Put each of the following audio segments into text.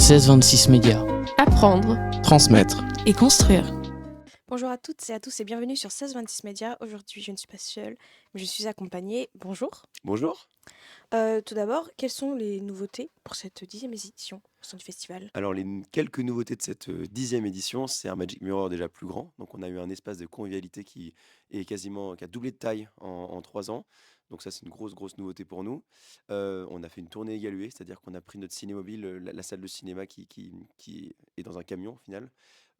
1626 Médias. Apprendre Transmettre. et construire. Bonjour à toutes et à tous et bienvenue sur 1626 Médias. Aujourd'hui, je ne suis pas seule, mais je suis accompagnée. Bonjour. Bonjour. Tout d'abord, quelles sont les nouveautés pour cette 10e édition au sein du festival? Alors, quelques nouveautés de cette 10e édition, c'est un Magic Mirror déjà plus grand. Donc, on a eu un espace de convivialité qui a doublé de taille en 3 ans. Donc, ça, c'est une grosse nouveauté pour nous. On a fait une tournée égaluée, c'est-à-dire qu'on a pris notre cinémobile, la salle de cinéma qui est dans un camion au final.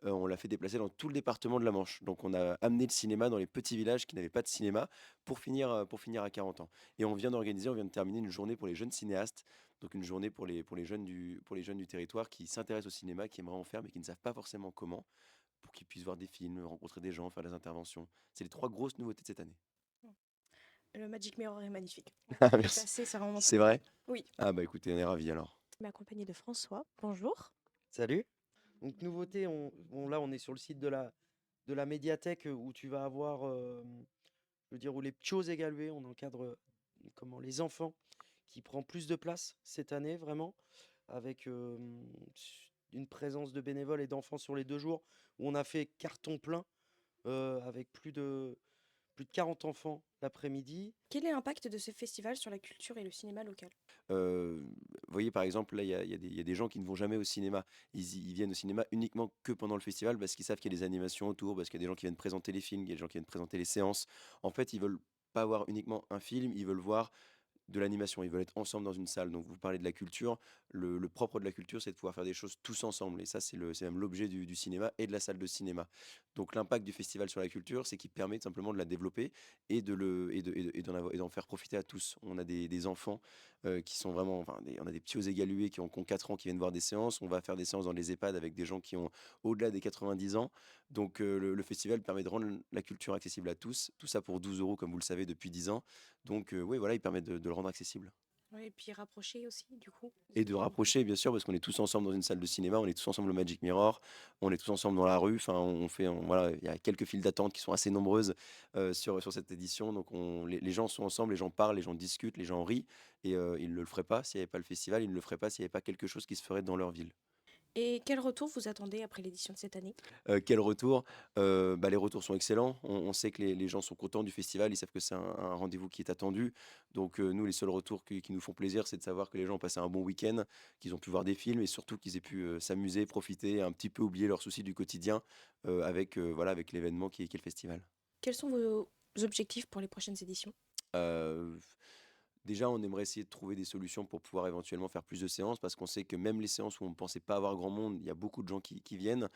On l'a fait déplacer dans tout le département de la Manche. Donc, on a amené le cinéma dans les petits villages qui n'avaient pas de cinéma pour finir à 40 ans. Et on vient de terminer une journée pour les jeunes cinéastes. Donc une journée pour les jeunes du territoire qui s'intéressent au cinéma, qui aimeraient en faire, mais qui ne savent pas forcément comment, pour qu'ils puissent voir des films, rencontrer des gens, faire des interventions. C'est les 3 grosses nouveautés de cette année. Le Magic Mirror est magnifique. Ah, Le merci. passé, c'est vraiment C'est vrai? Oui. Ah bah écoutez, on est ravis alors. Je suis accompagnée de François. Bonjour. Salut. Donc nouveauté, là on est sur le site de la médiathèque où tu vas avoir, je veux dire, où les ptios égalués, on encadre comment les enfants qui prend plus de place cette année vraiment, avec une présence de bénévoles et d'enfants sur les 2 jours où on a fait carton plein avec plus de 40 enfants l'après-midi. Quel est l'impact de ce festival sur la culture et le cinéma local? Vous voyez, par exemple, là, il y a des gens qui ne vont jamais au cinéma. Ils viennent au cinéma uniquement que pendant le festival parce qu'ils savent qu'il y a des animations autour, parce qu'il y a des gens qui viennent présenter les films, il y a des gens qui viennent présenter les séances. En fait, ils veulent pas voir uniquement un film, ils veulent voir de l'animation, ils veulent être ensemble dans une salle. Donc vous parlez de la culture, le propre de la culture, c'est de pouvoir faire des choses tous ensemble. Et ça, c'est même l'objet du cinéma et de la salle de cinéma. Donc l'impact du festival sur la culture, c'est qu'il permet simplement de la développer et d'en faire profiter à tous. On a des enfants qui sont vraiment, enfin, on a des petits égalués qui ont 4 ans qui viennent voir des séances. On va faire des séances dans les EHPAD avec des gens qui ont au-delà des 90 ans. Donc le festival permet de rendre la culture accessible à tous. Tout ça pour 12 euros, comme vous le savez, depuis 10 ans. Donc oui, voilà, il permet de le rendre accessible. Oui, et puis rapprocher aussi, du coup. Et de rapprocher, bien sûr, parce qu'on est tous ensemble dans une salle de cinéma, on est tous ensemble au Magic Mirror, on est tous ensemble dans la rue. Enfin, voilà, il y a quelques files d'attente qui sont assez nombreuses sur cette édition. Donc les gens sont ensemble, les gens parlent, les gens discutent, les gens rient. Et ils ne le feraient pas s'il n'y avait pas le festival, ils ne le feraient pas s'il n'y avait pas quelque chose qui se ferait dans leur ville. Et quel retour vous attendez après l'édition de cette année? Quel retour? Les retours sont excellents. On sait que les gens sont contents du festival, ils savent que c'est un rendez-vous qui est attendu. Donc nous, les seuls retours qui nous font plaisir, c'est de savoir que les gens ont passé un bon week-end, qu'ils ont pu voir des films et surtout qu'ils aient pu s'amuser, profiter, un petit peu oublier leurs soucis du quotidien avec l'événement qui est le festival. Quels sont vos objectifs pour les prochaines éditions? Heu Déjà, on aimerait essayer de trouver des solutions pour pouvoir éventuellement faire plus de séances parce qu'on sait que même les séances où on ne pensait pas avoir grand monde, il y a beaucoup de gens qui viennent.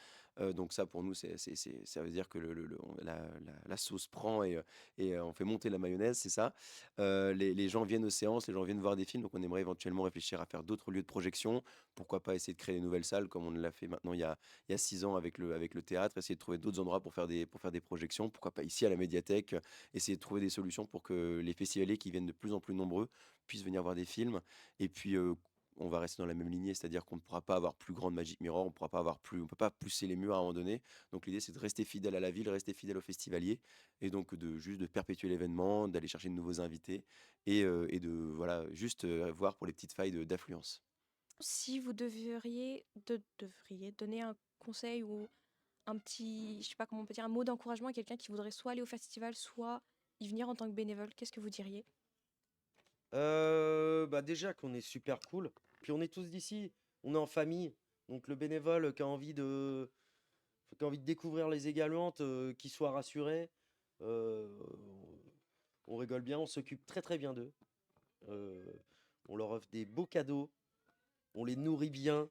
Donc ça, pour nous, ça veut dire que la sauce prend et on fait monter la mayonnaise, c'est ça. Les gens viennent aux séances, les gens viennent voir des films, donc on aimerait éventuellement réfléchir à faire d'autres lieux de projection. Pourquoi pas essayer de créer des nouvelles salles comme on l'a fait maintenant il y a 6 ans avec le théâtre, essayer de trouver d'autres endroits pour faire des projections. Pourquoi pas ici à la médiathèque, essayer de trouver des solutions pour que les festivaliers qui viennent de plus en plus nombreux puissent venir voir des films. Et puis, on va rester dans la même lignée, c'est-à-dire qu'on ne pourra pas avoir plus grand de Magic Mirror, on peut pas pousser les murs à un moment donné. Donc l'idée, c'est de rester fidèle à la ville, rester fidèle aux festivaliers, et donc juste de perpétuer l'événement, d'aller chercher de nouveaux invités, et de voilà, juste voir pour les petites failles d'affluence. Si vous devriez donner un conseil ou un petit, je sais pas comment on peut dire, un mot d'encouragement à quelqu'un qui voudrait soit aller au festival, soit y venir en tant que bénévole, qu'est-ce que vous diriez? Déjà qu'on est super cool, puis on est tous d'ici, on est en famille, donc le bénévole qui a envie de découvrir les égaluantes, qu'il soit rassuré. Euh, on rigole bien, on s'occupe très très bien d'eux. Euh, on leur offre des beaux cadeaux, on les nourrit bien.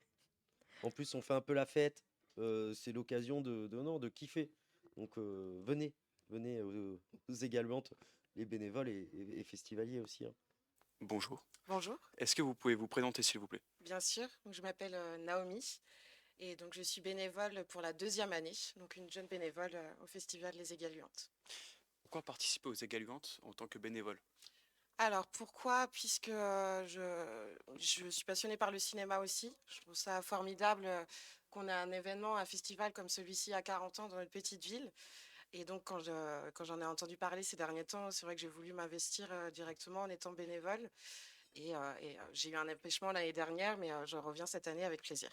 En plus, on fait un peu la fête. C'est l'occasion non, de kiffer. Donc venez aux égaluantes, les bénévoles et festivaliers aussi, hein. Bonjour. Bonjour, Est-ce que vous pouvez vous présenter s'il vous plaît? bien sûr. Donc, je m'appelle Naomi et donc je suis bénévole pour la 2e année, donc une jeune bénévole au Festival Les Égaluantes. Pourquoi participer aux Égaluantes en tant que bénévole? Alors pourquoi? Puisque je suis passionnée par le cinéma aussi. Je trouve ça formidable qu'on ait un événement, un festival comme celui-ci à 40 ans dans notre petite ville. Et donc quand j'en ai entendu parler ces derniers temps, c'est vrai que j'ai voulu m'investir directement en étant bénévole. J'ai eu un empêchement l'année dernière, mais je reviens cette année avec plaisir.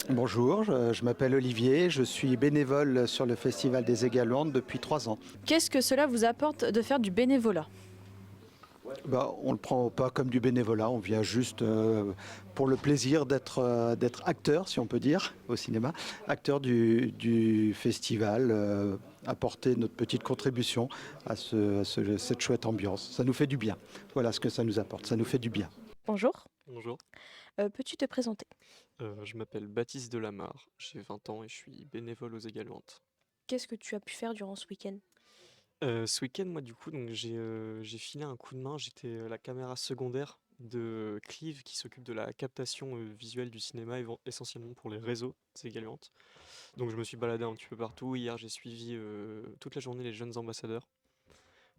Bonjour, je m'appelle Olivier, je suis bénévole sur le Festival des Égaluantes depuis 3 ans. Qu'est-ce que cela vous apporte de faire du bénévolat? On ne le prend pas comme du bénévolat, on vient juste pour le plaisir d'être acteur, si on peut dire, au cinéma, acteur du festival, apporter notre petite contribution à cette chouette ambiance. Ça nous fait du bien, voilà ce que ça nous apporte, ça nous fait du bien. Bonjour, Bonjour, peux-tu te présenter? je m'appelle Baptiste Delamare, j'ai 20 ans et je suis bénévole aux Égaluantes. Qu'est-ce que tu as pu faire durant ce week-end? Ce week-end, moi, du coup, donc j'ai filé un coup de main. J'étais la caméra secondaire de Clive qui s'occupe de la captation visuelle du cinéma, essentiellement pour les réseaux des Égaluantes. Donc je me suis baladé un petit peu partout. Hier, j'ai suivi toute la journée les jeunes ambassadeurs.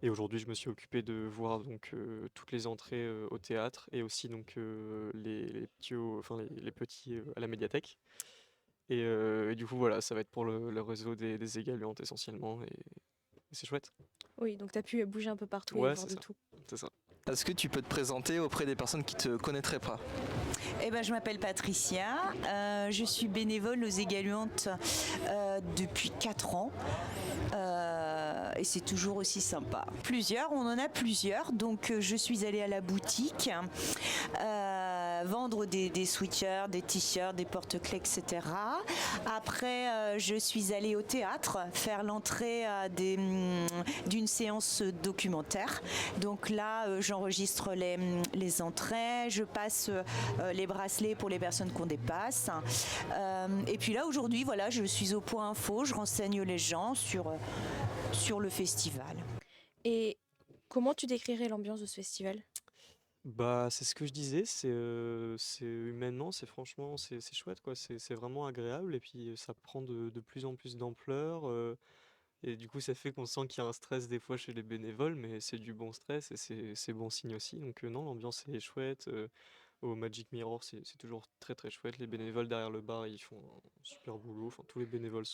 Et aujourd'hui, je me suis occupé de voir donc toutes les entrées au théâtre et aussi donc les petits, les petits à la médiathèque. Et du coup, voilà, ça va être pour le réseau des Égaluantes essentiellement. Et c'est chouette. Oui, donc tu as pu bouger un peu partout et Ouais, voir c'est de ça. tout. C'est ça. Est-ce que tu peux te présenter auprès des personnes qui te connaîtraient pas? Je m'appelle Patricia, je suis bénévole aux Égaluantes depuis 4 ans et c'est toujours aussi sympa. On en a plusieurs, donc je suis allée à la boutique vendre des sweatshirts, des t-shirts, des porte-clés, etc. Après, je suis allée au théâtre faire l'entrée d'une séance documentaire. Donc là, j'enregistre les entrées, je passe les bracelets pour les personnes qu'on dépasse. Et puis là, aujourd'hui, voilà, je suis au point info, je renseigne les gens sur le festival. Et comment tu décrirais l'ambiance de ce festival? Bah, c'est ce que je disais, c'est humainement, franchement, c'est chouette, quoi. C'est vraiment agréable et puis ça prend de plus en plus d'ampleur. Et du coup, ça fait qu'on sent qu'il y a un stress des fois chez les bénévoles, mais c'est du bon stress et c'est bon signe aussi. Donc non, l'ambiance est chouette. Au Magic Mirror, c'est toujours très très chouette. Les bénévoles derrière le bar, ils font un super boulot. Enfin, tous les bénévoles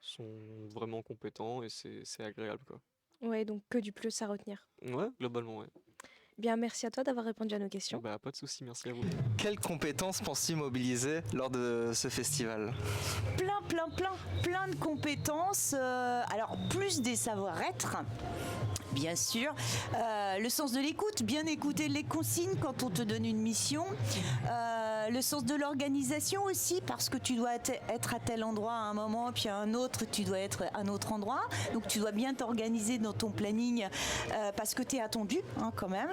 sont vraiment compétents et c'est agréable, quoi. Ouais, donc que du plus à retenir. Ouais, globalement, ouais. Bien, merci à toi d'avoir répondu à nos questions. Bah, pas de souci, merci à vous. Quelles compétences penses-tu mobiliser lors de ce festival? Plein de compétences. Alors, plus des savoir-être, bien sûr. Le sens de l'écoute, bien écouter les consignes quand on te donne une mission. Le sens de l'organisation aussi, parce que tu dois être à tel endroit à un moment, puis à un autre, tu dois être à un autre endroit. Donc, tu dois bien t'organiser dans ton planning parce que tu es attendu quand même.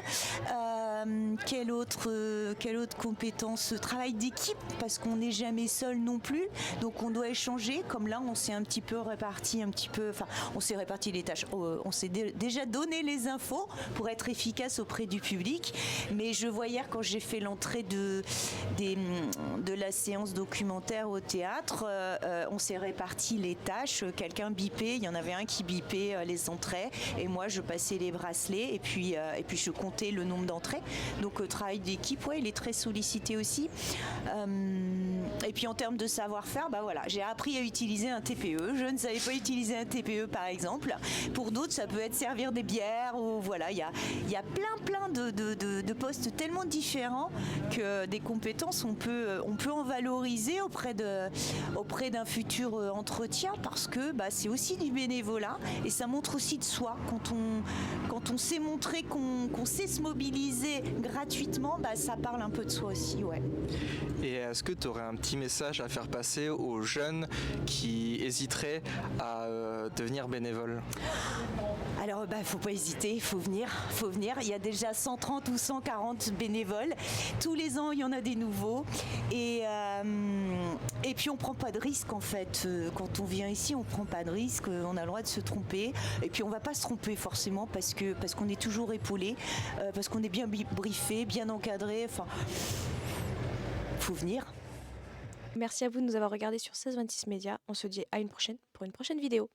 Quelle autre compétence? Travail d'équipe, parce qu'on n'est jamais seul non plus. Donc, on doit échanger. Comme là, on s'est un petit peu réparti, on s'est réparti les tâches. On s'est déjà donné les infos pour être efficace auprès du public. Mais je vois hier, quand j'ai fait l'entrée de la séance documentaire au théâtre, on s'est réparti les tâches. Quelqu'un bipait, il y en avait un qui bipait les entrées et moi je passais les bracelets et puis je comptais le nombre d'entrées. Donc travail d'équipe, ouais, il est très sollicité aussi. Et puis en termes de savoir-faire, j'ai appris à utiliser un TPE. Je ne savais pas utiliser un TPE par exemple. Pour d'autres, ça peut être servir des bières ou voilà, il y a plein de postes tellement différents que des compétences, on peut en valoriser auprès d'un futur entretien, parce que c'est aussi du bénévolat et ça montre aussi de soi. Quand on sait montrer qu'on sait se mobiliser gratuitement, ça parle un peu de soi aussi, ouais. Et est-ce que tu aurais un petit message à faire passer aux jeunes qui hésiteraient à devenir bénévoles? Alors, faut pas hésiter, il faut venir. Il y a déjà 130 ou 140 bénévoles. Tous les ans, il y en a des nouveaux. Et puis, on prend pas de risque, en fait. Quand on vient ici, on prend pas de risque. On a le droit de se tromper. Et puis, on va pas se tromper, forcément, parce qu'on est toujours épaulé, parce qu'on est bien briefé, bien encadré. Enfin, faut venir. Merci à vous de nous avoir regardés sur 1626 Média. On se dit à une prochaine pour une prochaine vidéo.